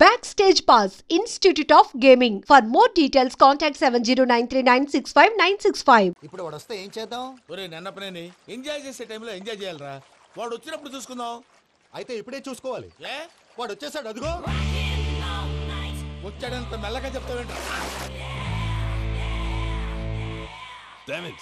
Backstage Pass, Institute of Gaming. For more details, contact 7093965965. ఇప్పుడు వాడు వస్తే ఏం చేద్దాం? ఒరే నన్నపనేని ఎంజాయ్ చేసే టైంలో ఎంజాయ్ చేయాలరా. వాడు వచ్చినప్పుడు చూసుకుందాం. అయితే ఇప్పుడే చూసుకోవాలి. ఏ వాడు వచ్చేసాడు, అదిగో. వచ్చాడంత మెల్లగా చెప్తావేంట? Damn it.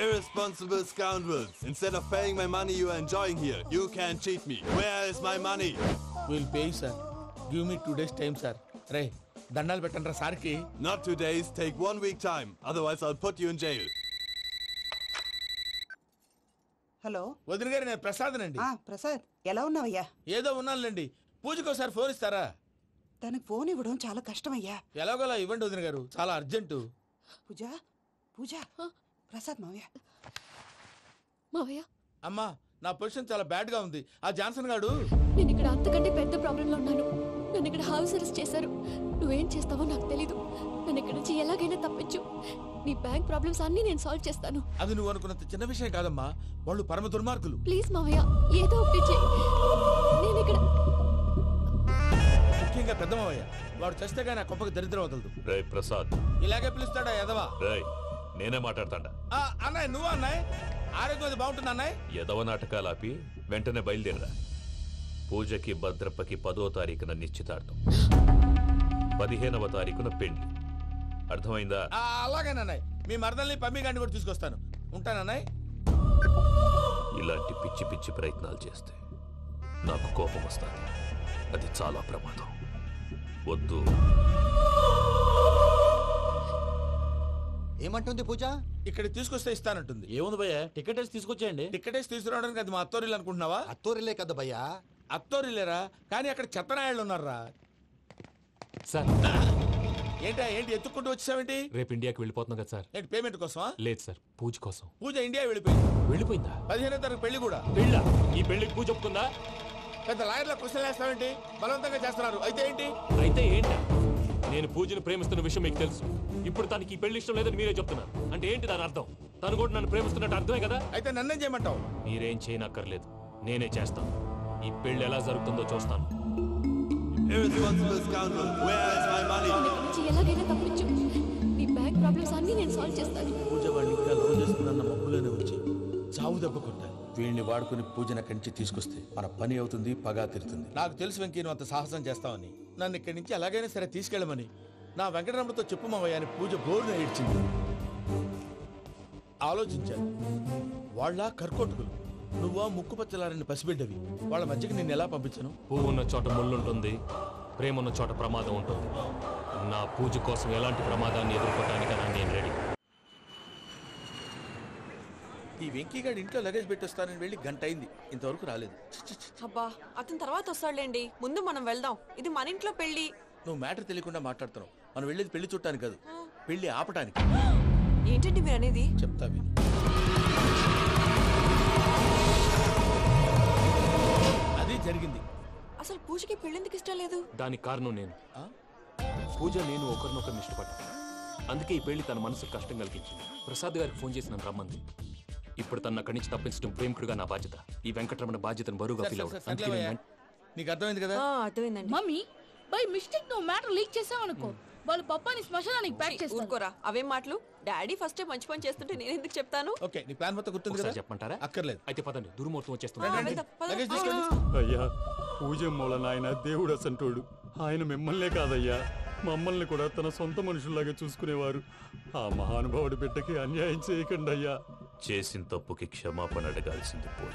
Irresponsible scoundrels. Instead of paying my money you are enjoying here, you can cheat me. Where is my money? We'll pay, sir. Give me 2 days time, sir. రే దండాలు పెట్టండి రా సార్కి. Not 2 days, take 1 week time. Otherwise I'll put you in jail. Hello వదిన గారు, నేను ప్రసాదనండి. ప్రసాద్, ఎలా ఉన్నావయ్యా? ఏదో ఉన్నానులేండి. పూజకి ఒకసారి ఫోన్ ఇస్తారా? తనకు ఫోన్ ఇవ్వడం చాలా కష్టమయ్యా. ఎలాగోలా ఇవ్వండి వదిన గారు, చాలా అర్జెంటు. పూజ పూజ ప్రసాద్ మావయ్య. మావయ్య, అమ్మా, నా పొజిషన్ చాలా బ్యాడ్ గా ఉంది. ఆ జాన్సన్ గాడు నేను ఇక్కడ అంతకంటే పెద్ద ప్రాబ్లంలో ఉన్నాను. నన్ను ఇక్కడ హౌస్ అరెస్ట్ చేశారు. నువ్వేం చేస్తావో నాకు తెలీదు. నన్ను ఇక్కడ నుంచి ఎలాగైనా తప్పించు. నీ బ్యాంక్ ప్రాబ్లమ్స్ అన్నీ నేను సాల్వ్ చేస్తాను. అది నువ్వు అనుకున్నంత చిన్న విషయం కాదమ్మా. వాళ్ళు పరమ దుర్మార్గులు. ప్లీజ్ మావయ్య, ఏదో ఒకటి చెయ్యి. నేను ఇక్కడ ముఖ్యంగా పెద్దమావయ్య, వాడు చేస్తే గానీ ఆ కొంపకి దరిద్రం వదలదు. రే ప్రసాద్. ఇలాగే పిలుస్తాడా ఎదవా? రేయ్, నేనే మాట్లాడతాండా. అన్నయ్య, నువ్వు అన్నయ్య, ఆరోగ్యం అది బాగుంటుంది అన్నయ్య. ఎదవ నాటకాలు ఆపి వెంటనే బయలుదేరరా. పూజకి భద్రప్పకి 10వ తారీఖున నిశ్చితార్థం, 15వ తారీఖున పెళ్లి. అర్థమైందా? అలాగేనన్నయ్య. మీ మరదల్ని పమ్మి గాండి కూడా తీసుకొస్తాను. ఉంటానన్నయ్య. ఇలాంటి పిచ్చి పిచ్చి ప్రయత్నాలు చేస్తే నాకు కోపం వస్తుంది. అది చాలా ప్రమాదం. వద్దు. ఏమంటుంది పూజ? ఇక్కడ తీసుకొస్తే ఇస్తానంటుంది. ఏముంది భయ్య, టికెట్ వేసి తీసుకొచ్చేయండి. టికెట్ వేసి తీసుకురావడానికి అది మా అత్తోరిల్లు అనుకుంటున్నావా? అత్తూరిలే కదా భయ్యా. అత్తోరిల్లేరా, కానీ అక్కడ చెత్తనాయాళ్ళు ఉన్నారా. సార్, ఏంటి ఎత్తుక్కుంటూ వచ్చావేంటి? రేపు ఇండియాకి వెళ్ళిపోతున్నాం కదా సార్. ఏంటి పేమెంట్ కోసమా? లేదు సార్, పూజ కోసం. పూజ ఇండియా వెళ్ళిపోయింది. వెళ్ళిపోయిందా? 15వ తారీఖు పెళ్లి కూడా. పెళ్ళా? ఈ పెళ్లికి పూజ ఒప్పుకుందా? పెద్ద లాయర్ల క్వశ్చన్ వేస్తావేంటి? బలవంతంగా చేస్తున్నారు. అయితే ఏంటి? అయితే ఏంటా? నేను పూజను ప్రేమిస్తున్న విషయం మీకు తెలుసు. ఇప్పుడు తనకి ఈ పెళ్లి ఇష్టం లేదని మీరే చెప్తున్నారు. అంటే ఏంటి దాని అర్థం? తను కూడా నన్ను ప్రేమిస్తున్నట్టు అర్థమే కదా? అయితే నన్నేం చేయమంటావు? మీరేం చేయనక్కర్లేదు, నేనే చేస్తాను. ఈ పెళ్లి ఎలా జరుగుతుందో చూస్తాను. Irresponsible scoundrel, where is my money? నన్ను ఇక్కడ నుంచి ఎలాగైనా తప్పించు. నీ బ్యాంక్ ప్రాబ్లమ్స్ అన్నీ నేను సాల్వ్ చేస్తాను. పూజ వాడిని ఇంకా లవ్ చేస్తుందన్న మబ్బులోనే వచ్చి చావు దెబ్బ కొట్టాలి. వీళ్ళని వాడుకుని పూజన కంచి తీసుకొస్తే మన పని అవుతుంది, పగా తీరుతుంది. నాకు తెలుసు వెంకీ, నువ్వు అంత సాహసం చేస్తావని. నన్ను ఇక్కడి నుంచి ఎలాగైనా సరే తీసుకెళ్ళమని నా వెంకటరమణతో చెప్పు మావయ్య అని పూజ బోరున ఏడ్చింది. ఆలోచించాను. వాళ్ళ కర్కోటకులు, నువ్వా ముక్కుపచ్చలారని పసిబిడ్డవి. వాళ్ళ మధ్యకి నేను ఎలా పంపించను? పువ్వు ఉన్న చోట ముళ్ళుంటుంది, ప్రేమ ఉన్న చోట ప్రమాదం ఉంటుంది. నా పూజ కోసం ఎలాంటి ప్రమాదాన్ని ఎదుర్కోవడానికైనా నేను రెడీ. ఈ వెంకీగాడి ఇంట్లో లగేజ్ పెట్టొస్తానని వెళ్ళి గంట అయింది, ఇంతవరకు రాలేదు. అబ్బా, అతని తర్వాత వస్తాడులేండి. ముందు మనం వెళ్దాం. ఇది మన ఇంట్లో పెళ్లి. నువ్వు మ్యాటర్ తెలియకుండా మాట్లాడుతున్నావు. మనం వెళ్ళేది పెళ్లి చుట్టానికి కాదు, పెళ్లి ఆపటానికి. ఏంటండి మీరు అనేది? చెప్తా విను. అది జరిగింది. అసలు పూజకి పెళ్ళెందుకు ఇష్టం లేదు? దానికి కారణం నేను. పూజ నేను ఒకరినొకరిని ఇష్టపడ్డా. అందుకే ఈ పెళ్లి తన మనసుకు కష్టం కలిగించింది. ప్రసాద్ గారికి ఫోన్ చేసి నన్ను రమ్మంది. ఇప్పుడు తన అక్కడి నుంచి తప్పించడం ప్రేమికుడుగా నా బాధ్యత. ఈ వెంకటరమణ బాధ్యతను బరువుగా ఫీల్ అవుతుంది. నీకు అర్థమైంది కదా? అర్థమైందండి. మమ్మీ, బై మిస్టేక్ నువ్వు మ్యాటర్ లీక్ చేసావనుకో, వాళ్ళు పప్పాని శ్మశానానికి ప్యాక్ చేస్తారు. ఊరుకోరా, అవేం మాటలు. డాడీ ఫస్ట్ మంచి పని చేస్తుంటే నేను ఎందుకు చెప్తాను? ఓకే, నీ ప్లాన్ మొత్తం గుర్తుంది కదా? చెప్పమంటారా? అక్కర్లేదు. అయితే పదండి, దుర్ముహూర్తం వచ్చేస్తుంది. వెళ్దాం, పద. లగేజ్ తీసుకెళ్ళు. అయ్యా, పూజ మూలన ఆయన దేవుడు అసంటోడు. ఆయన మిమ్మల్నే కాదయ్యా, మమ్మల్ని కూడా తన సొంత మనుషుల్లాగా చూసుకునేవారు. ఆ మహానుభావుడి బిడ్డకి అన్యాయం చేయకండి అయ్యా. చేసిన తప్పుకి క్షమాపణ అడగాల్సింది పోయి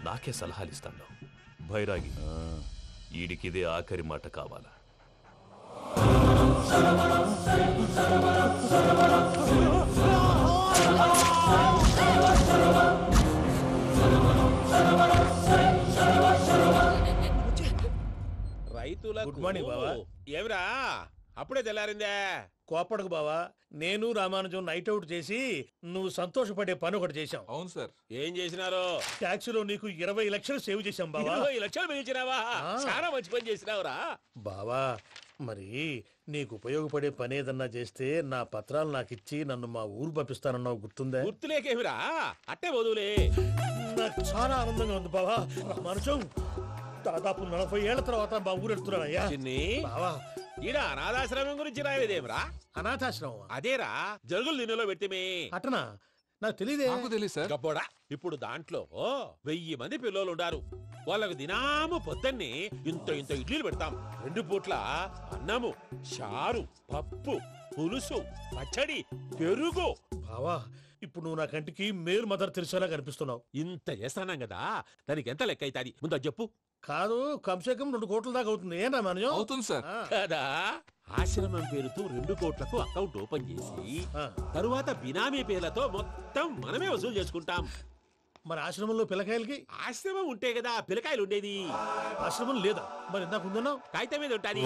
నాకే సలహాలు ఇస్తాను. భైరాగి, ఈడికిదే ఆఖరి మాట కావాలా? రైతుల గుడ్ మార్నింగ్ బాబా. ఏమిరా అప్పుడే తెల్లారిందే. కోపడకు బావా, నేను రామానుజం నైట్ అవుట్ చేసి నువ్వు సంతోషపడే పని ఒకటి చేశాం. అవును సార్. ఏం చేసినారు? ట్యాక్సీలో నీకు 20 లక్షలు సేవ్ చేశాం బావా. 20 లక్షలు మిగిల్చినావా? చాలా మంచి పని చేసినావురా బావా. మరి నీకు ఉపయోగపడే పని ఏదన్నా చేస్తే నా పత్రాలు నాకిచ్చి నన్ను మా ఊరు పంపిస్తానన్నావు, గుర్తుందా? గుర్తులేకేమిరా, అట్టే వదులే. నాకు చాలా ఆనందంగా ఉంది బావా. రామానుజం, దాదాపు 40 ఏళ్ల తర్వాత మా ఊరు వెళ్తున్నానయ్యా. బావా, ఈడ అనాథాశ్రమం గురించి రాయలేదేమిరా? అనాథాశ్రమం అదేరా, జరుగులు నిన్నలో పెట్టిమే. అటనా? నాకు తెలియదే. గబ్బోడా, ఇప్పుడు దాంట్లో 1000 మంది పిల్లలు ఉండారు. వాళ్ళకు దినాము పొద్దున్నే ఇంత ఇంత ఇడ్లీలు పెడతాం. 2 పూట్ల అన్నము, చారు, పప్పు, పులుసు, పచ్చడి, పెరుగు. బావా, ఇప్పుడు నువ్వు నా కంటికి మేలు మదర్ తెరిసేలా కనిపిస్తున్నావు. ఇంత చేస్తానం కదా, దానికి ఎంత లెక్క అవుతుంది ముందు అది చెప్పు. కాదు, కంసేకం 2 కోట్ల దాకా అవుతుంది. ఏం రామానుజం? అవుతుంది సార్. కదా, ఆశ్రమం పేరుతో 2 కోట్లకు అకౌంట్ ఓపెన్ చేసి తరువాత బినామీ పేర్లతో మొత్తం మనమే వసూలు చేసుకుంటాం. మరి ఆశ్రమంలో పిల్లకాయలకి? ఆశ్రమం ఉంటే కదా పిల్లకాయలు ఉండేది. ఆశ్రమం లేదా? మరి ఇందాక ఉందన్నావు. కాగితం మీద ఉంటాది.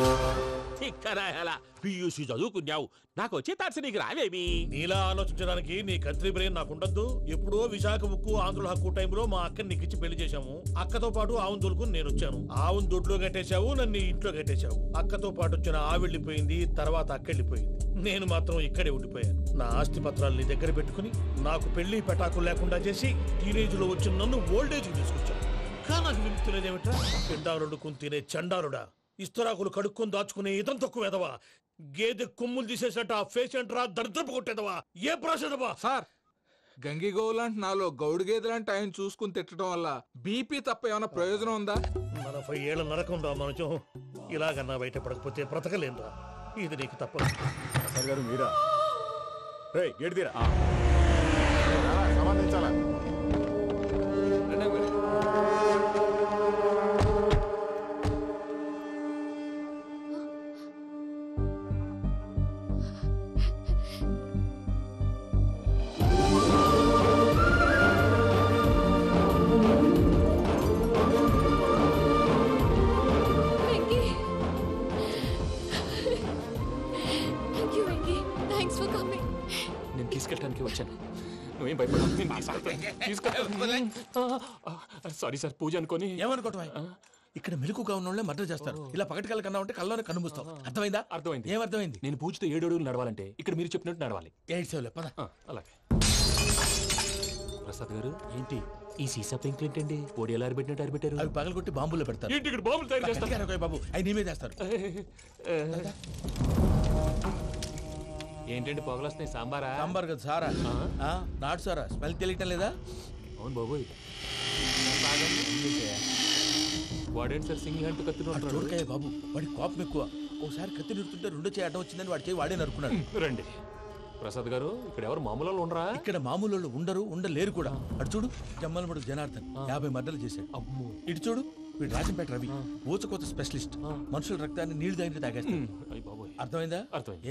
చిక్కరాయాల పియూసీ చదువుకున్నావు, నాకు వచ్చే తాట్స్ నీకు రావేమి? నీలా ఆలోచించడానికి నీ కత్రి బ్రెయిన్ నాకు ఉండద్దు. ఎప్పుడో విశాఖ ఉక్కు ఆంధ్రుల హక్కు టైంలో మా అక్కని నీకిచ్చి పెళ్లి చేశాము. అక్కతో పాటు ఆవును దొడుకుని నేను వచ్చాను. ఆవును దొడ్లో కట్టేశావు, నన్ను ఇంట్లో కట్టేశావు. అక్కతో పాటు వచ్చిన ఆవిళ్ళిపోయింది, తర్వాత అక్కెళ్ళిపోయింది. నేను మాత్రం ఇక్కడే ఉండిపోయాను. నా ఆస్తి పత్రాలు నీ దగ్గర పెట్టుకుని నాకు పెళ్లి పెటాకులు లేకుండా చేసి టీనేజ్ లో వచ్చిన నన్ను ఓల్డేజ్ తీసుకొచ్చాను. కానీ నాకు విముక్తులేదేమిట్రా? పిండారుడుకుని తినే చండారుడా, ఇస్తరాకులు కడుక్కొని దాచుకునే ఇతం తక్కువ ఎదవా, గేదె కొమ్ములు తీసేసట పేషెంట్ రా దరిద్రపు కొట్టేదవా, ఏ ప్రాసెదవా? సార్, గంగిగోవులాంటి నాలో గౌడు గేదెలాంటి ఆయన చూసుకుని తిట్టడం వల్ల బీపీ తప్ప ఏమైనా ప్రయోజనం ఉందా? 40 ఏళ్ల నరకం రా మనచం. ఇలాగన్నా బయటపడకపోతే బ్రతకలేనురా. ఇది నీకు తప్పదు. గారు మీరా? గేట్ తీరా. సంబంధించాలా? నేను తీసుకెళ్ళడానికి వచ్చాను. నువ్వేం భయపడ. సారీ సార్, పూజ అనుకోని. ఏమనుకోవటం? ఇక్కడ మెలుకుగా ఉన్న మర్డర్ చేస్తారు. ఇలా పగటి కళ్ళ కన్నా ఉంటే కళ్ళలోనే కనుమూస్తావు. అర్థమైందా? అర్థమైంది. ఏమర్థమైంది? నేను పూజతో 7 అడుగులు నడవాలంటే ఇక్కడ మీరు చెప్పినట్టు నడవాలి. 8 సేవలే పద. అలాగే. ప్రసాద్ గారు, ఏంటి ఈ సీసా పెంకులు ఏంటండి? పొడి ఎలా అరబెట్టినట్టు అరబెట్టారు? అవి పగలగొట్టి బాంబుల్లో పెడతారు. ఏంటి ఇక్కడ బాంబులు తయారు చేస్తారు? బాబు, అవి నీవే చేస్తారు. ఏంటండి పొగలు వస్తున్నాయి? సాంబారా? సాంబార్ కదా సారా. నాటు సారా. స్మెల్ తెలియటం లేదా? అవును బాబోయ్. వాడేంటి సార్ సింగిల్ హ్యాండ్ కత్తిని చూడకాయ బాబు, వాడి కోపం ఎక్కువ. ఒకసారి కత్తి నిరుతుంటే 2 చేయి అడ్డం వచ్చిందని వాడి చేయి వాడే నరుకున్నాడు. రండి ప్రసాద్ గారు, ఇక్కడ ఎవరు మామూలు వాళ్ళు ఉండరా? ఇక్కడ మామూలు వాళ్ళు ఉండరు, ఉండలేరు కూడా. అటు చూడు, జమ్మలమడు జనార్దన్ 50 మర్డర్లు చేశాడు. ఇటు చూడు, వీడు రాజంపేట రవి ఊచకోత స్పెషలిస్ట్. మనుషుల రక్తాన్ని నీళ్లు దగ్గర తాగేస్తాడు. అర్థమైందా?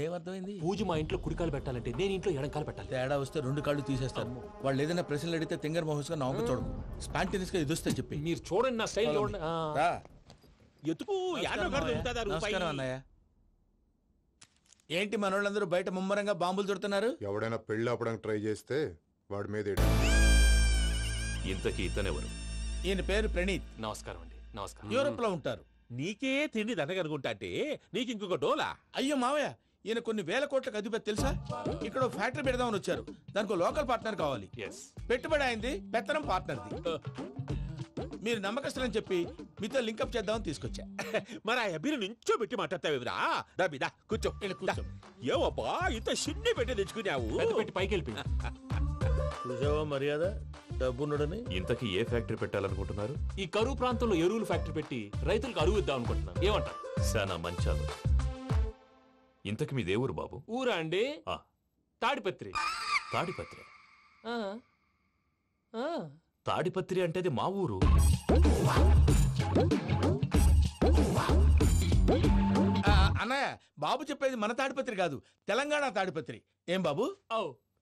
ఏమర్థమైంది? పూజ మా ఇంట్లో కుడికాలు పెట్టాలంటే నేను ఇంట్లో ఎడంకాలు పెట్టాలి. తేడా వస్తే 2 కాళ్ళు తీసేస్తారు. వాళ్ళు ఏదైనా ప్రశ్నలు అడిగితే తింగర్ మహోస్ గా నవ్వు చూడకు. స్పాంటినియస్ గా ఎదుస్తా చెప్పి. మీరు చూడండి నా స్టైల్. ఎతుకు నమస్కారం అన్నయ్య. ఏంటి మనోళ్ళందరూ బయట ముమ్మరంగా బాంబులు దొరుకుతున్నారు? ఎవడైనా పెళ్లి ఆపడానికి ట్రై చేస్తే వాడి మీద. ఇంతకీ ఇతనెవరు? ఈయన పేరు ప్రణీత్. నమస్కారం అండి. నమస్కారం. యూరోప్ లో ఉంటారు. నీకే తిండి దండగనుకుంటా అంటే నీకు ఇంకొక డోలా? అయ్యో మావయ్య, ఈయన కొన్ని వేల కోట్లకు అధిపతి తెలుసా? ఇక్కడ ఫ్యాక్టరీ పెడదామని వచ్చారు. దానికి లోకల్ పార్ట్నర్ కావాలి. పెట్టుబడి అయింది, పెత్తనం పార్ట్నర్ది. మీరు నమ్మకస్తులని చెప్పి మీతో లింకప్ చేద్దామని తీసుకొచ్చా. మరి ఆ అబ్బిని నుంచో పెట్టి మాట్లాడతావేమిరా? రబిదా కూర్చో. ఏవబ్బా ఇంత సిన్ని పెట్టి తెచ్చుకున్నావు? పెట్టి పైకి వెళ్ళి. చూసావా మర్యాద, డబ్బున్నడని. ఇంతకీ ఏ ఫ్యాక్టరీ పెట్టాలనుకుంటున్నారు? ఈ కరువు ప్రాంతంలో ఎరువులు ఫ్యాక్టరీ పెట్టి రైతులకు అరువు ఇద్దాం అనుకుంటున్నారు. ఏమంటారు? శానా మంచాలు. ఇంతకి మీ దేవురు బాబు? ఊరా అండి? తాడిపత్రి. తాడిపత్రి? తాడిపత్రి అంటే అది మా ఊరు. అన్నయ్య, బాబు చెప్పేది మన తాడిపత్రి కాదు, తెలంగాణ తాడిపత్రి. ఏం బాబు?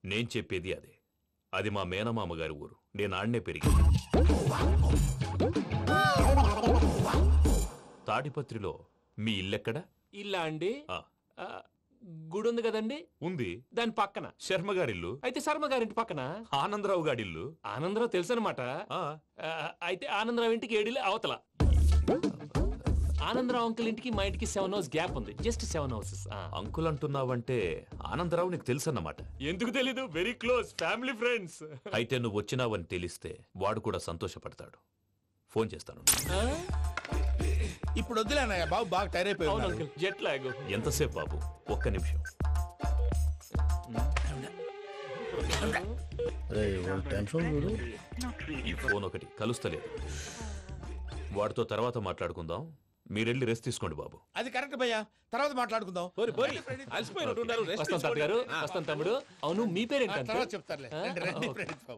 నేను చెప్పేది అదే. అది మా మేనమామ గారి ఊరు. నేను ఆడనే పెరిగింది. తాడిపత్రిలో మీ ఇల్లెక్కడ? ఇల్లా అండి? గుడి ఉంది కదండి, ఉంది. దాని పక్కన శర్మ గారిల్లు. అయితే శర్మ గారింటి పక్కన ఆనందరావు గారిల్లు. ఆనందరావు తెలుసు అనమాట. అయితే ఆనందరావు ఇంటికి 7 అవతల. ఆనందరావు అంకుల్ ఇంటికి మా ఇంటికి 7 hours గ్యాప్ ఉంది, జస్ట్ 7 hours. అంకుల్ అంటున్నావంటే ఆనందరావు నీకు తెలుసన్నమాట. ఎందుకు తెలీదు, వెరీ క్లోజ్ ఫ్యామిలీ ఫ్రెండ్స్. అయితే నువ్వు వచ్చినావని తెలిస్తే వాడు కూడా సంతోషపడతాడు. ఫోన్ చేస్తాను. ఇప్పుడు వద్దులేనయ్య, బాబు బాగా టైర్ అయిపోయి. Jet lag. ఎంతసేపు బాబు? ఒక్క నిమిషం. ఈ ఫోన్ ఒకటి కలుస్తలేదు. వాడితో తర్వాత మాట్లాడుకుందాం. మీరెళ్ళి రెస్ట్ తీసుకోండి బాబు. అది కరెక్ట్ భయ్యా, తర్వాత మాట్లాడుకుందాం. వస్తాం తాత గారు, వస్తాం తమ్ముడు. అవును మీ పేరేంటి? తర్వాత చెప్తారులే.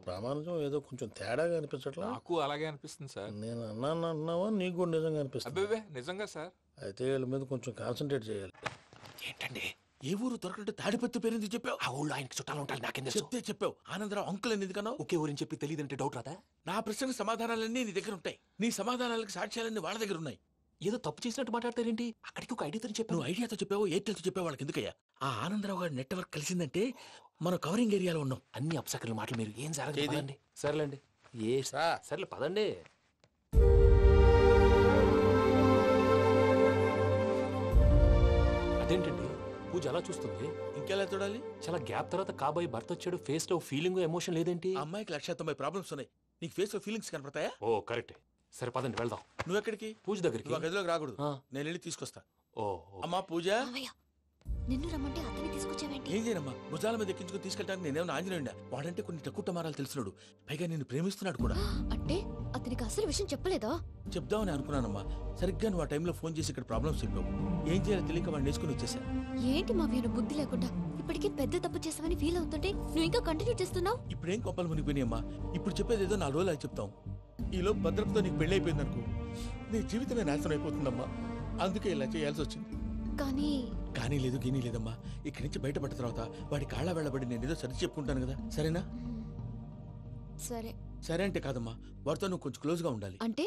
ప్రామాణికం ఏదో కొంచెం తేడాగా అనిపించట్లా? నాకు అలాగే అనిపిస్తుంది సార్. నేను అన్నావా నీకు కూడా నిజంగా అనిపిస్తుంది? అబ్బే నిజంగా సార్. అయితే వీళ్ళ మీద కొంచెం కాన్సన్ట్రేట్ చేయాలి. ఏంటండి ఏ ఊరు దొరకట్టు తాడిపత్రి పేరు ఎందుకు చెప్పావు? ఆ ఊళ్ళో ఆయనకి చుట్టాలు ఉంటారు, నాకేం చెప్తే చెప్పావు. ఆనందరావు అంకుల్ అని ఎందుకన్నావు? ఒకే ఊరిని చెప్పి తెలియదంటే డౌట్ రాదా? నా ప్రశ్నకు సమాధానాలన్నీ నీ దగ్గర ఉంటాయి. నీ సమాధానాలకు సాక్ష్యాలన్నీ వాళ్ళ దగ్గర ఉన్నాయి. ఏదో తప్పు చేసినట్టు మాట్లాడతారేంటి? అక్కడికి ఒక ఐడియాతో చెప్పావు. నువ్వు ఐడియాతో చెప్పావు, ఎయిర్టెల్తో చెప్పావు, వాళ్ళకి ఎందుకయ్యా? ఆ ఆనందరావు గారి నెట్వర్క్ కలిసిందంటే మనం కవరింగ్ ఏరియాలో ఉన్నాం. అన్ని అప్సకర్ల మాటలు మీరు ఏం జరగదండి. సర్లేండి, సర్లే పదండి. అదేంటండి పూజ అలా చూస్తుంది? ఇంకెలా చూడాలి? చాలా గ్యాప్ తర్వాత కాబోయే భర్త వచ్చాడు, ఫేస్ లో ఫీలింగ్ ఎమోషన్ లేదేంటి? అమ్మాయికి 190 ప్రాబ్లమ్స్ ఉన్నాయి, నీకు ఫేస్ లో ఫీలింగ్స్ కనపడతాయా? ఓ కరెక్ట్. సరే పదండి వెళ్దాం. నువ్వు ఎక్కడికి? పూజ దగ్గరికి. నువ్వు గదిలోకి రాకూడదు, నేను వెళ్ళి తీసుకొస్తా. ఓ అమ్మా పూజ, నిన్ను రమ్మంటే అతన్ని తీసుకొచ్చావేంటి? ఏం చేయనమ్మా, భుజాల మీద ఎక్కించుకుని తీసుకెళ్ళడానికి నేనేమన్నా ఆంజనేయుడా? వాడంటే కొన్ని తక్కువ టమారాలు తెలిసినాడు, పైగా నిన్ను ప్రేమిస్తున్నాడు కూడా. అంటే అతనికి అసలు విషయం చెప్పలేదా? చెప్దామని అనుకున్నానమ్మా, సరిగ్గా నువ్వు ఆ టైంలో ఫోన్ చేసి ఇక్కడ ప్రాబ్లమ్స్ చెప్పావు. ఏం చేయాలో తెలియక వాడిని వేసుకుని వచ్చేసా. ఏంటి మా వీరు బుద్ధి లేకుండా ఇప్పటికీ పెద్ద తప్పు చేసావని ఫీల్ అవుతుంటే నువ్వు ఇంకా కంటిన్యూ చేస్తున్నావు? ఇప్పుడేం కొప్పలు మునిగిపోయినాయమ్మా, ఇప్పుడు చెప్పేది ఏదో 4 రోజులు అది చెప్తాం. ఈలో భద్రతతో నీకు పెళ్లి అయిపోయింది అనుకో, నీ జీవితమే నాశనం అయిపోతుందమ్మా. అందుకే ఇలా చేయాల్సి వచ్చింది. కానీ లేదు గీనీ లేదమ్మా, ఇక్కడి నుంచి బయటపడ్డ తర్వాత వాడి కాళ్ళ వెళ్ళబడి నేను ఏదో సరి చెప్పుకుంటాను కదా, సరేనా? సరే సరే అంటే కాదమ్మా, వాడితో నువ్వు కొంచెం క్లోజ్ గా ఉండాలి. అంటే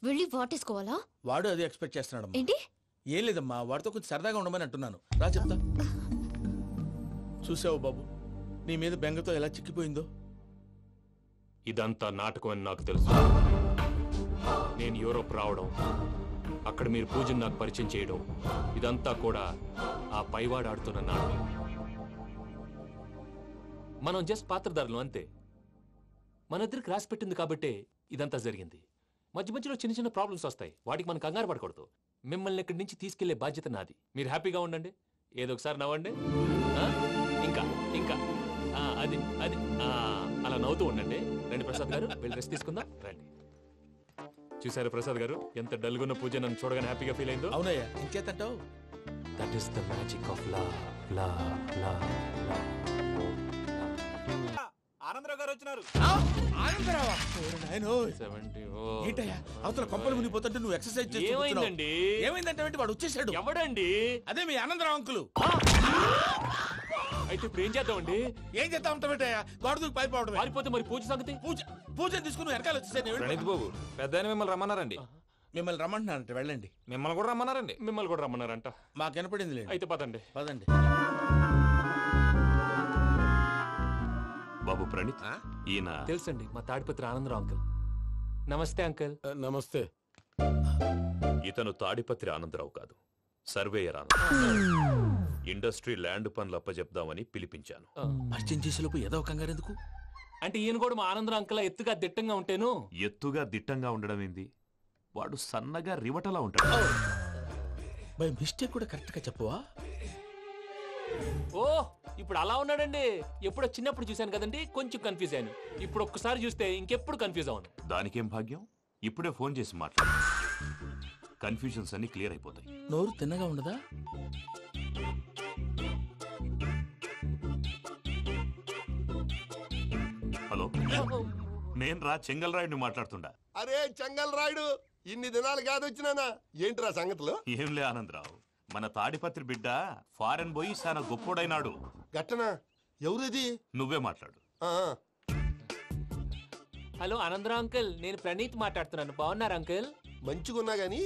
వెళ్ళి వాటేసుకోవాలా? వాడు అదే ఎక్స్పెక్ట్ చేస్తున్నాడమ్మా. ఏంటి? ఏం లేదమ్మా, వాడితో కొంచెం సరదాగా ఉండమని అంటున్నాను. రా చెప్తా. చూసావు బాబు, నీ మీద బెంగతో ఎలా చిక్కిపోయిందో. ఇదంతా నాటకం అని నాకు తెలుసు. నేను యూరోప్ రావడం, అక్కడ మీరు పూజను నాకు పరిచయం చేయడం, ఇదంతా కూడా ఆ పైవాడు ఆడుతున్న నాటకం. మనం జస్ట్ పాత్రధారులు అంతే. మన ఇద్దరికి రాసి పెట్టింది కాబట్టే ఇదంతా జరిగింది. మధ్య మధ్యలో చిన్న చిన్న ప్రాబ్లమ్స్ వస్తాయి, వాటికి మనం కంగారు పడకూడదు. మిమ్మల్ని ఇక్కడి నుంచి తీసుకెళ్లే బాధ్యత నాది. మీరు హ్యాపీగా ఉండండి, ఏదో ఒకసారి నవ్వండి. ఇంకా ఇంకా అది అది అలా నవ్వుతూ ఉండండి. రండి ప్రసాద్ గారు, వెళ్ళి రెస్ట్ తీసుకుందాం. రండి. చూసారు ప్రసాద్ గారు, ఎంత డల్గున్న పూజ నన్ను చూడగానే హ్యాపీగా ఫీల్ అయిందో? అవునయ్యా, ఇంకేతంటావు? That is the magic of love. Anandarao garu వచ్చినారు. ఏంటయ్యా అవతల కొంపలు మునిగిపోతుంటే నువ్వు ఎక్సర్సైజ్ చేస్తూ ఏమైందండి? ఏమైందంటే వాడు వచ్చేసాడు. ఎవడండి? అదే మీ ఆనందరావు అంకులు. అయితే ఇప్పుడు ఏం చేద్దామండి? ఏం చేద్దాం ఉంటావేటయ్యా, గోడ దూకి పైపోవడం. పారిపోతే మరి పూజ సంగతి? పూజ తీసుకుని వెనకాల వచ్చేసాను. ప్రణీత్ బాబు, పెద్ద మిమ్మల్ని రమ్మన్నారండి. మిమ్మల్ని రమ్మంటున్నారంట, వెళ్ళండి. మిమ్మల్ని కూడా రమ్మన్నారండి. మిమ్మల్ని కూడా రమ్మన్నారంట. మాకు వినపడింది లేదు. అయితే పదండి. పదండి. బాబు ప్రణీత్, ఈయన తెలుసండి, మా తాడిపత్రి ఆనందరావు అంకుల్. నమస్తే అంకుల్. నమస్తే. ఇతను తాడిపత్రి ఆనందరావు కాదు, సర్వేయర్ ఆనందరావు. ఇండస్ట్రీ ల్యాండ్ పనులు అప్పచెప్దామని పిలిపించాను. పరిచయం చేసేలోపు ఏదో కంగారు ఎందుకు? అంటే ఈయన కూడా మా ఆనందరావు అంకుల్ ఎత్తుగా దిట్టంగా ఉంటాను. ఎత్తుగా దిట్టంగా ఉండడం ఏంది, వాడు సన్నగా రివటలా ఉంటాడు. బై మిస్టేక్ కూడా కరెక్ట్ గా చెప్పవా? ఓ ఇప్పుడు అలా ఉన్నాడండి. ఎప్పుడో చిన్నప్పుడు చూశాను కదండి, కొంచెం కన్ఫ్యూజ్ అయ్యాను. ఇప్పుడు ఒక్కసారి చూస్తే ఇంకెప్పుడు కన్ఫ్యూజ్ అవును. దానికేం భాగ్యం, ఇప్పుడే ఫోన్ చేసి మాట్లాడు, కన్ఫ్యూజన్స్ అన్ని క్లియర్ అయిపోతాయి. నోరు తిన్నగా ఉండదా? హలో, నేను రా చెంగల్ రాయుడిని మాట్లాడుతుండా. అరే చెంగల్ రాయుడు, ఇన్ని దినాలు కాదు వచ్చినానా? ఏంట్రా సంగతులు? ఏంలే ఆనందరావు, మన తాడిపత్రి బిడ్డ ఫారెన్ పోయి చాలా గొప్పోడైనాడు. గట్టనా? ఎవరిది? నువ్వే మాట్లాడు. హలో ఆనందరావు అంకుల్, నేను ప్రణీత్ మాట్లాడుతున్నాను. బాగున్నారు అంకుల్? మంచిగున్నా గాని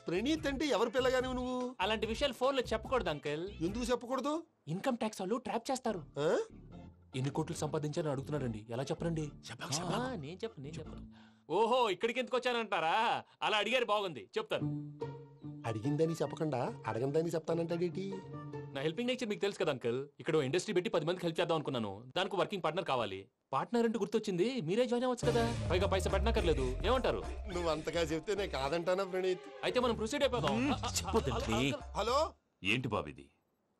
ప్రణీత్ అంటే ఎవరి పిల్లగాని నువ్వు? అలాంటి విషయాలు ఫోన్ లో చెప్పకూడదు అంకిల్. ఎందుకు చెప్పకూడదు? ఇన్కమ్ ట్యాక్స్ వాళ్ళు ట్రాప్ చేస్తారు. ఎన్ని కోట్లు సంపాదించాలని అడుగుతున్నారండి, ఎలా చెప్పరండి? నేను చెప్పను. ఓహో, ఇక్కడికి ఎందుకు వచ్చానంటారా? అలా అడిగారు, బాగుంది, చెప్తాను. అడిగిందని చెప్పకుండా అడగందని చెప్తానంటాడేటి? నా హెల్పింగ్ నేచర్ మీకు తెలుసు కదా అంకల్. ఇక్కడ ఇండస్ట్రీ పెట్టి 10 మందికి హెల్ప్ చేద్దాం అనుకున్నాను. దానికి వర్కింగ్ పార్ట్నర్ కావాలి. పార్ట్నర్ అంటే గుర్తొచ్చింది, మీరే జాయిన్ అవ్వచ్చు కదా, పైగా పైసా పెట్టనక్కర్లేదు. ఏమంటారు? నువ్వు అంతగా చెప్తే నేను కాదంటానా ప్రణీత్? అయితే మనం ప్రొసీడ్ అయిపోదాం. హలో, ఏంటి బాబిది?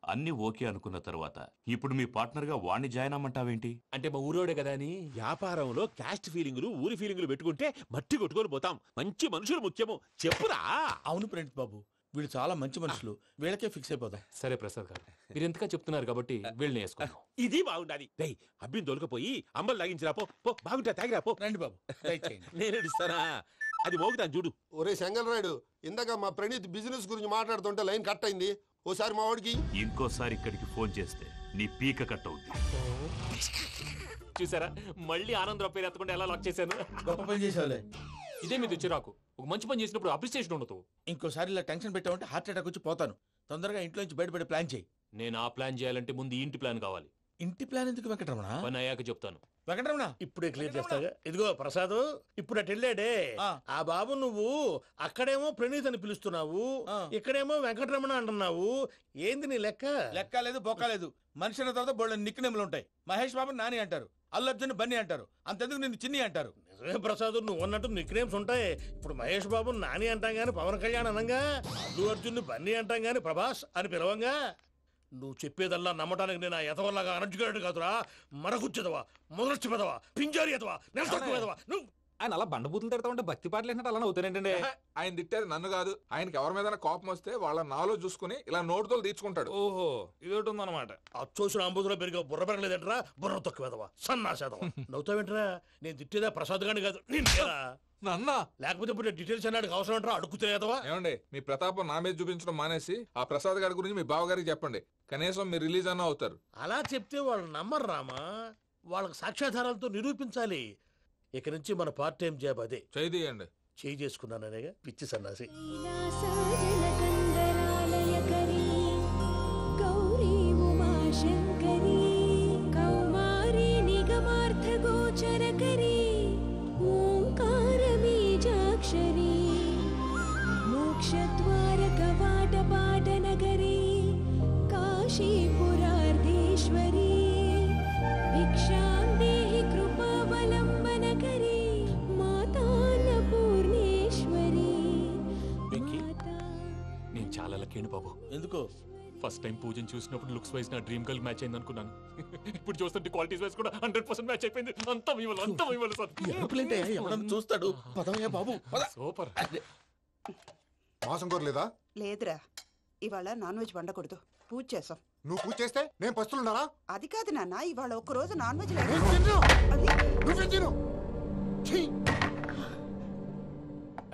అన్ని ఓకే అనుకున్న తర్వాత ఇప్పుడు మీ పార్ట్నర్ గా వాణ్ణి జాయిన్ అమ్మంటావేంటి? అంటే మా ఊరోడే కదా అని. వ్యాపారంలో క్యాస్ట్ ఫీలింగులు, ఊరి ఫీలింగులు పెట్టుకుంటే మట్టి కొట్టుకొని పోతాం. మంచి మనుషులు ముఖ్యము, చెప్పురా. అవును ప్రణీత్ బాబు, వీళ్ళు చాలా మంచి మనుషులు, వీళ్ళకే ఫిక్స్ అయిపోతాం. సరే ప్రసాద్ గారు, మీరు ఎంతగా చెప్తున్నారు కాబట్టి వీళ్ళని వేసుకున్నాం. ఇది బాగుండాలి. రేయ్, అబ్బిని దొలకపోయి అంబలు లాగించిరా పో. బాగుంటా, తాగిరా పో. రండి బాబు, నేను ఇస్తానా? అది మోగుతాను చూడు. ఒరే సెంగల్ రాయుడు, ఇందాక మా ప్రణీత్ బిజినెస్ గురించి మాట్లాడుతుంటే లైన్ కట్ అయింది. ఓసారి మా వాడికి ఇంకోసారి ఇక్కడికి ఫోన్ చేస్తే నీ పీక కట్ అవుతుంది. చూసారా, మళ్ళీ ఆనందరావు పేరు ఎత్తకుండా ఎలా లాక్ చేశాను. గొప్ప పని చేసేవాళ్ళే. ఇదే మీ చిరాకు. ఒక మంచి పని చేసినప్పుడు అప్రిసియేషన్ ఉండదు. ఇంకోసారి ఇలా టెన్షన్ పెట్టామంటే హార్ట్ అటాక్ వచ్చి పోతాను. తొందరగా ఇంట్లో నుంచి బయటపడే ప్లాన్ చేయి. నేను ఆ ప్లాన్ చేయాలంటే ముందు ఇంటి ప్లాన్ కావాలి. ఇంటి ప్లాన్ ఎందుకు వెంకటరమణ? పని అయ్యాక చెప్తాను. వెంకటరమణ ఇప్పుడే క్లియర్ చేస్తాగా. ఇదిగో ప్రసాద్, ఇప్పుడు అటు వెళ్ళాడే ఆ బాబు, నువ్వు అక్కడేమో ప్రణీత్ అని పిలుస్తున్నావు, ఇక్కడేమో వెంకటరమణ అంటున్నావు. ఏంది నీ లెక్క? లెక్క లేదు, బొక్క లేదు. మనిషి అన్న తర్వాత బోళ్ళ నిక్నెములు ఉంటాయి. మహేష్ బాబు నాని అంటారు, అల్లు అర్జున్ బన్నీ అంటారు, అంతెందుకు నిన్ను చిన్ని అంటారు. నిజమే ప్రసాద్, నువ్వు అన్నట్టు నిక్నేమ్స్ ఉంటాయి. ఇప్పుడు మహేష్ బాబు నాని అంటాం గాని పవన్ కళ్యాణ్ అనంగా, అల్లు అర్జున్ బన్నీ అంటాం గాని ప్రభాస్ అని పిలవంగా. నువ్వు చెప్పేదల్లా నమ్మటానికి నేను ఆ ఎతవల్లాగా అనర్జుకేటెడ్ కాదురా. మరగుచ్చదవా, మొదలచ్చి పెదవా, పింజారి ఎదవా, నెలసొక్కుదవా. నువ్వు ఆయన అలా బండబూతులు తిడతా ఉంటే భక్తి పాటలు ఏంటంటే అలా అవుతానంటే. ఆయన తిట్టేది నన్ను కాదు, ఆయనకి ఎవరి మీద కోపం వస్తే వాళ్ళ నాలో చూసుకుని ఇలా నోటుతో తీర్చుకుంటాడు. ఓహో, ఇదొకటి ఉందన్నమాట. అచ్చోసిన అంబుధులో పెరిగే బుర్ర పెరగలేదంటరా, బుర్ర తొక్కువేదవా, సన్నాసేదవా. నవ్వుతావేంట్రా? నేను తిట్టేదా ప్రసాద్ గాని కాదు, నిన్నేరా. నన్నా? లేకపోతే ఇప్పుడు డీటెయిల్స్ అన్నాడు అవసరం అంటారా? అడుగుతాయేదవా. ఏమండి, మీ ప్రతాపం నా మీద చూపించడం మానేసి ఆ ప్రసాద్ గారి గురించి మీ బావగారికి చెప్పండి. కనీసం మీరు రిలీజ్ అన్న అవుతారు. అలా చెప్తే వాళ్ళు నమ్మరు రామా. వాళ్ళకి సాక్ష్యాధారాలతో నిరూపించాలి. ఇక నుంచి మన పార్ట్ టైం జాబ్ అదే. చేయండి. చేయి చేసుకున్నాననేగా పిచ్చి సన్నాసి. మోక్షద్వారకవాటపాటనగరీ కాశీపురార్ధేశ్వరీ భిక్షాం దేహి కృపావలంబనకరీ మాతాన్నపూర్ణేశ్వరీ. నేను చాలా లక్కీ బాబు. ఎందుకు? ఫస్ట్ టైం పూజను చూసినప్పుడు లుక్స్ వైజ్ నా డ్రీమ్ గర్ల్ మ్యాచ్ అయింది అనుకున్నాను. ఇప్పుడు చూస్తుంటే క్వాలిటీస్ వైజ్ కూడా 100% మ్యాచ్ అయిపోయింది. అంతా మీ వల్ల, అంతా మీ వల్ల సార్. ఎవడన్నా చూస్తాడు. పదవయ్యా బాబు, సూపర్. మాసం కోరలేదా? లేదురా, ఇవాళ నాన్ వెజ్ వండకూడదు, పూజ చేసాం. నువ్వు పూజ చేస్తే నేను పస్తులున్నారా? అది కాదు నాన్న, ఇవాళ ఒక్కరోజు నాన్ వెజ్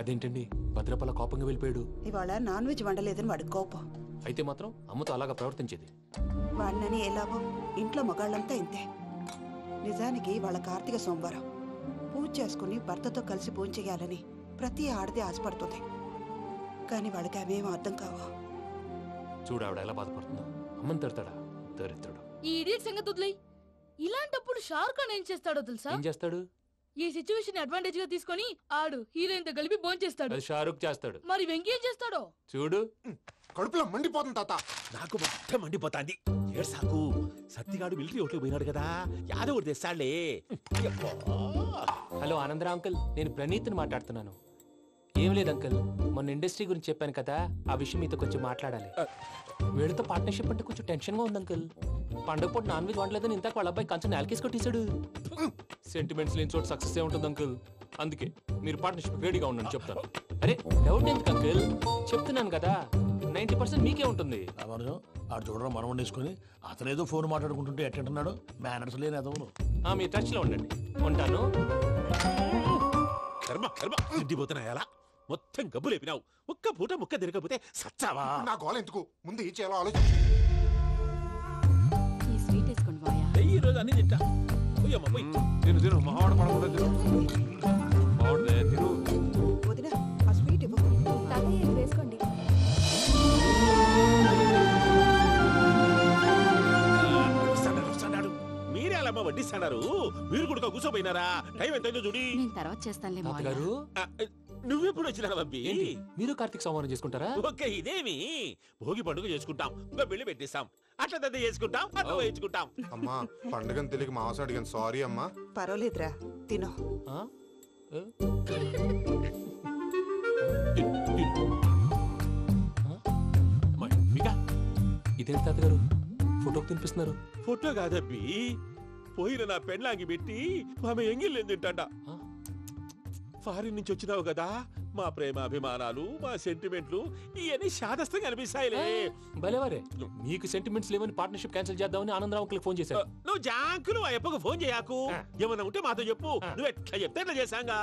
అదేంటండి భద్రపల కోపంగా వెళ్ళిపోయాడు? ఇవాళ నాన్ వెజ్ వండలేదని వాడి కోపం. అయితే మాత్రం అమ్మతో అలాగా ప్రవర్తించేది. వాడినని ఎలాగో ఇంట్లో మగాళ్ళంతా ఇంతే. నిజానికి వాళ్ళ కార్తీక సోమవారం పూజ చేసుకుని భర్తతో కలిసి పూజ చేయాలని ప్రతి ఆడది ఆశపడుతుంది. కానీ వాళ్ళకి అవేం అర్థం కావు. చూడు ఆవిడ ఎలా బాధపడుతుందో. అమ్మని తిడతాడా దరిద్రుడు. ఈ ఇడియట్ సంగతి వదిలేయ్. ఇలాంటప్పుడు షారుఖ్ ఖాన్ ఏం చేస్తాడో తెలుసా? ఏం చేస్తాడు? ఈ సిచ్యువేషన్ అడ్వాంటేజ్ గా తీసుకొని ఆడు హీరోయిన్ తో కలిపి బోన్ చేస్తాడు. అది షారుఖ్ చేస్తాడు. మరి వెంకీ ఏం చేస్తాడో చూడు. కడుపులో మండిపోతుంది తాత. నాకు మొత్తం మండిపోతాంది. ఏడ్సాకు, సత్తిగాడు మిలిటరీ ఓట్లకు పోయినాడు కదా, యాదవ్ ఒకటి తెస్తాడులే. హలో ఆనందరా అంకుల్, నేను ప్రణీత్ని మాట్లాడుతున్నాను. ఏం లేదు అంకుల్, మొన్న ఇండస్ట్రీ గురించి చెప్పాను కదా, ఆ విషయం మీతో కొంచెం మాట్లాడాలి. వీళ్ళతో పార్ట్నర్షిప్ అంటే కొంచెం టెన్షన్గా ఉంది అంకుల్. పండుగ పూట నాన్ వెజ్ వండలేదని ఇంతకు వాళ్ళ అబ్బాయి కంచెం నేలకేసి కొట్టేశాడు. సెంటిమెంట్స్ లేని చోట సక్సెస్ ఏ ఉంటుంది అంకుల్. అందుకే మీరు పార్ట్నర్షిప్ రెడీగా ఉండండి, చెప్తాను. అరే డౌట్ ఎందుకు అంకుల్, చెప్తున్నాను కదా, 90% మీకే ఉంటుంది. ఆడు చూడడం మనం వండేసుకుని అతనేదో ఫోన్ మాట్లాడుకుంటుంటే ఎట్టంటున్నాడు. మేనర్స్ లేని అదవును. మీ టచ్ లో ఉండండి, ఉంటాను. కర్మ కర్మ తిండిపోతున్నా ఎలా మొత్తం గబ్బు లేపినావు. ఒక్క పూట ముక్క తిరగకపోతే సచ్చావా? నా గోల ఎందుకు, ముందు ఏం చేయాలో ఆలోచించు. ఈ స్వీట్ వేసుకోండి బాయా. ఈ రోజు అన్ని తింటా. పోయమ్మ పోయి. తిను తిను, మావాడు పడకుండా తిను. వదినా, ఆ స్వీట్ ఇవ్వు. తాతయ్య వేసుకోండి. చేస్తున్నారు? మీరు కూడా కూర్చోపోయినారా? టైం ఎంతైందో చూడి. నేను తర్వాత చేస్తానులే మావయ్య. తాతగారు నువ్వెప్పుడు వచ్చినా బంబి? మీరు కార్తీక సంహారం చేసుకుంటారా? ఓకే, ఇదేమి భోగి పండుగ చేసుకుంటాం, ఇంకా పెళ్లి పెట్టిస్తాం, అట్లా దద్ద చేసుకుంటాం, అట్లా వేయించుకుంటాం. అమ్మా పండుగని తెలియక మాంసం అడిగాను, సారీ అమ్మా. పర్వాలేదురా, తినో. ఇదేంటి తాతగారు ఫోటోకి తినిపిస్తున్నారు? ఫోటో కాదబ్బి, పోయిన నా పెళ్ళాంగి పెట్టి ఆమె ఎంగిల్లేం తింటాడ. ఫారిన్ నుంచి వచ్చినావు కదా, మా ప్రేమ అభిమానాలు, మా సెంటిమెంట్లు ఇవన్నీ శాదస్తంగా అనిపిస్తాయిలే. భలేవారే, మీకు సెంటిమెంట్స్ లేవని పార్ట్నర్షిప్ క్యాన్సిల్ చేద్దామని ఆనందరావు అంకుల్ ఫోన్ చేశారు. నువ్వు జాంకులు అయ్యప్పకు ఫోన్ చేయకు, ఏమన్నా ఉంటే మాతో చెప్పు, నువ్వు ఎట్లా చెప్తే ఎట్లా చేశాంగా.